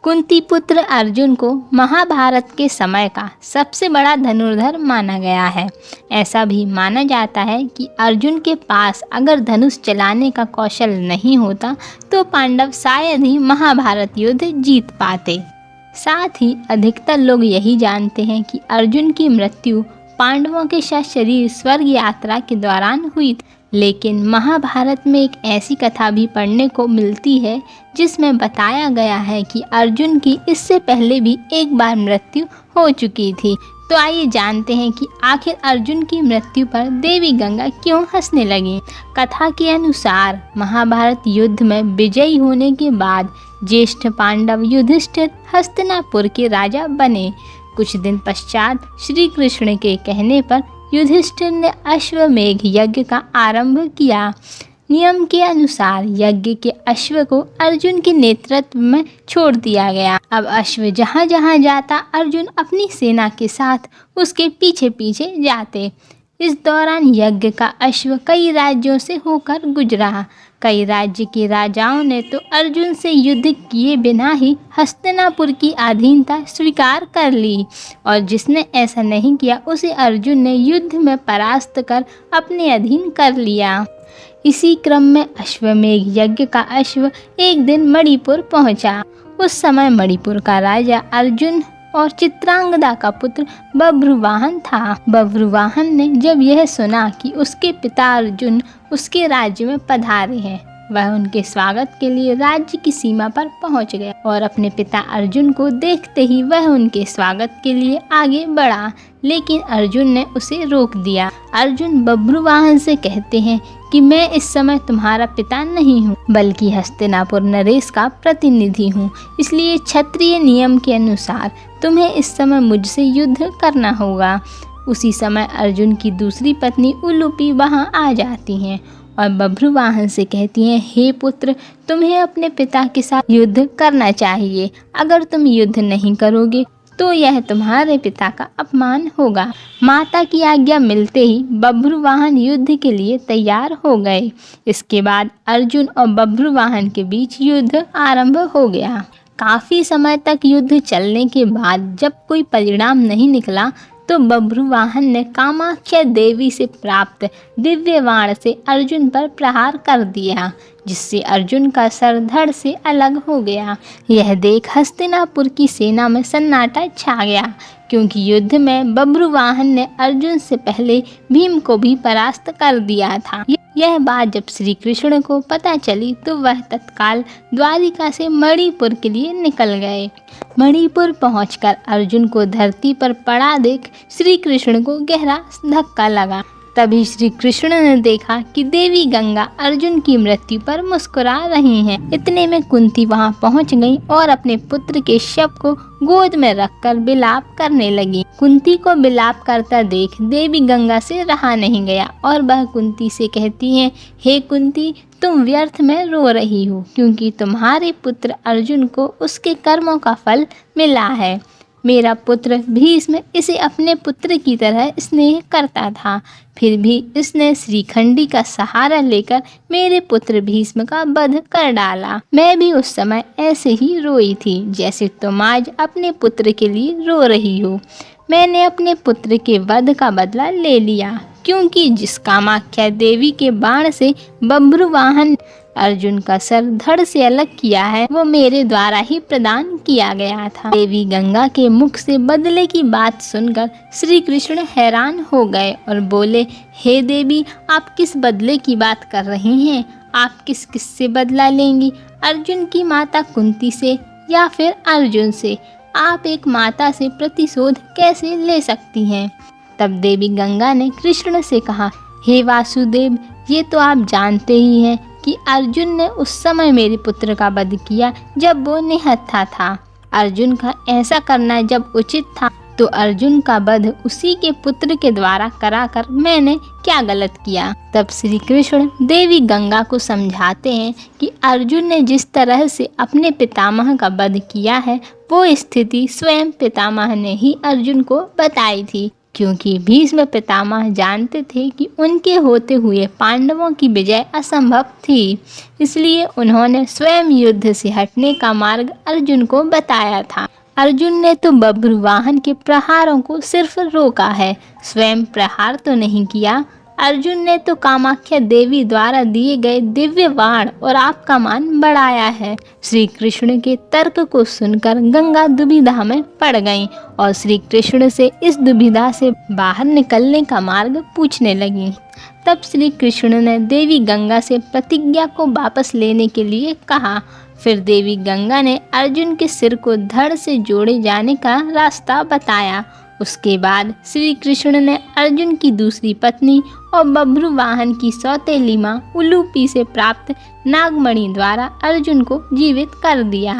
कुंती पुत्र अर्जुन को महाभारत के समय का सबसे बड़ा धनुर्धर माना गया है। ऐसा भी माना जाता है कि अर्जुन के पास अगर धनुष चलाने का कौशल नहीं होता तो पांडव शायद ही महाभारत युद्ध जीत पाते। साथ ही अधिकतर लोग यही जानते हैं कि अर्जुन की मृत्यु पांडवों के साथ शरीर स्वर्ग यात्रा के दौरान हुई थी। लेकिन महाभारत में एक ऐसी कथा भी पढ़ने को मिलती है जिसमें बताया गया है कि अर्जुन की इससे पहले भी एक बार मृत्यु हो चुकी थी। तो आइए जानते हैं कि आखिर अर्जुन की मृत्यु पर देवी गंगा क्यों हंसने लगी। कथा के अनुसार महाभारत युद्ध में विजयी होने के बाद ज्येष्ठ पांडव युधिष्ठिर हस्तिनापुर के राजा बने। कुछ दिन पश्चात श्री कृष्ण के कहने पर युधिष्ठिर ने अश्वमेघ यज्ञ का आरंभ किया। नियम के अनुसार यज्ञ के अश्व को अर्जुन के नेतृत्व में छोड़ दिया गया। अब अश्व जहाँ जहाँ जाता अर्जुन अपनी सेना के साथ उसके पीछे पीछे जाते। इस दौरान यज्ञ का अश्व कई राज्यों से होकर गुजरा। कई राज्य के राजाओं ने तो अर्जुन से युद्ध किए बिना ही हस्तिनापुर की अधीनता स्वीकार कर ली और जिसने ऐसा नहीं किया उसे अर्जुन ने युद्ध में परास्त कर अपने अधीन कर लिया। इसी क्रम में अश्वमेघ यज्ञ का अश्व एक दिन मणिपुर पहुंचा। उस समय मणिपुर का राजा अर्जुन और चित्रांगदा का पुत्र बभ्रुवाहन था। बभ्रुवाहन ने जब यह सुना कि उसके पिता अर्जुन उसके राज्य में पधारे हैं, वह उनके स्वागत के लिए राज्य की सीमा पर पहुंच गया और अपने पिता अर्जुन को देखते ही वह उनके स्वागत के लिए आगे बढ़ा, लेकिन अर्जुन ने उसे रोक दिया। अर्जुन बभ्रुवाहन से कहते हैं कि मैं इस समय तुम्हारा पिता नहीं हूँ बल्कि हस्तिनापुर नरेश का प्रतिनिधि हूँ, इसलिए क्षत्रिय नियम के अनुसार तुम्हें इस समय मुझसे युद्ध करना होगा। उसी समय अर्जुन की दूसरी पत्नी उलूपी वहाँ आ जाती हैं और बभ्रुवाहन से कहती हैं, हे पुत्र, तुम्हें अपने पिता के साथ युद्ध करना चाहिए। अगर तुम युद्ध नहीं करोगे तो यह तुम्हारे पिता का अपमान होगा। माता की आज्ञा मिलते ही बभ्रुवाहन युद्ध के लिए तैयार हो गए। इसके बाद अर्जुन और बभ्रुवाहन के बीच युद्ध आरंभ हो गया। काफ़ी समय तक युद्ध चलने के बाद जब कोई परिणाम नहीं निकला तो बभ्रुवाहन ने कामाख्या देवी से प्राप्त दिव्य बाण से अर्जुन पर प्रहार कर दिया, जिससे अर्जुन का सर धड़ से अलग हो गया। यह देख हस्तिनापुर की सेना में सन्नाटा छा गया, क्योंकि युद्ध में बभ्रुवाहन ने अर्जुन से पहले भीम को भी परास्त कर दिया था। यह बात जब श्री कृष्ण को पता चली तो वह तत्काल द्वारिका से मणिपुर के लिए निकल गए। मणिपुर पहुंचकर अर्जुन को धरती पर पड़ा देख श्री कृष्ण को गहरा धक्का लगा। तभी श्री कृष्ण ने देखा कि देवी गंगा अर्जुन की मृत्यु पर मुस्कुरा रही हैं। इतने में कुंती वहां पहुंच गई और अपने पुत्र के शव को गोद में रखकर विलाप करने लगी। कुंती को विलाप करता देख देवी गंगा से रहा नहीं गया और वह कुंती से कहती हैं, हे कुंती, तुम व्यर्थ में रो रही हो, क्योंकि तुम्हारे पुत्र अर्जुन को उसके कर्मों का फल मिला है। मेरा पुत्र भीष्म इसे अपने पुत्र की तरह स्नेह करता था, फिर भी इसने श्रीखंडी का सहारा लेकर मेरे पुत्र भीष्म का वध कर डाला। मैं भी उस समय ऐसे ही रोई थी जैसे तुम आज अपने पुत्र के लिए रो रही हो। मैंने अपने पुत्र के वध का बदला ले लिया, क्योंकि जिस कामाख्या देवी के बाण से बभ्रुवाहन अर्जुन का सर धड़ से अलग किया है वो मेरे द्वारा ही प्रदान किया गया था। देवी गंगा के मुख से बदले की बात सुनकर श्री कृष्ण हैरान हो गए और बोले, हे देवी, आप किस बदले की बात कर रही हैं? आप किस किस से बदला लेंगी? अर्जुन की माता कुंती से या फिर अर्जुन से? आप एक माता से प्रतिशोध कैसे ले सकती हैं? तब देवी गंगा ने कृष्ण से कहा, हे वासुदेव, ये तो आप जानते ही हैं कि अर्जुन ने उस समय मेरे पुत्र का वध किया जब वो निहत्था था। अर्जुन का ऐसा करना जब उचित था तो अर्जुन का वध उसी के पुत्र के द्वारा कराकर मैंने क्या गलत किया? तब श्री कृष्ण देवी गंगा को समझाते हैं कि अर्जुन ने जिस तरह से अपने पितामह का वध किया है वो स्थिति स्वयं पितामह ने ही अर्जुन को बताई थी, क्योंकि भीष्म पितामह जानते थे कि उनके होते हुए पांडवों की विजय असंभव थी, इसलिए उन्होंने स्वयं युद्ध से हटने का मार्ग अर्जुन को बताया था। अर्जुन ने तो बब्रुवाहन के प्रहारों को सिर्फ रोका है, स्वयं प्रहार तो नहीं किया। अर्जुन ने तो कामाख्या देवी द्वारा दिए गए दिव्य बाण और आपका मान बढ़ाया है। श्री कृष्ण के तर्क को सुनकर गंगा दुविधा में पड़ गईं और श्री कृष्ण से इस दुविधा से बाहर निकलने का मार्ग पूछने लगी। तब श्री कृष्ण ने देवी गंगा से प्रतिज्ञा को वापस लेने के लिए कहा। फिर देवी गंगा ने अर्जुन के सिर को धड़ से जोड़े जाने का रास्ता बताया। उसके बाद श्री कृष्ण ने अर्जुन की दूसरी पत्नी और बब्रुवाहन की सौतेली मां उलूपी से प्राप्त नागमणि द्वारा अर्जुन को जीवित कर दिया।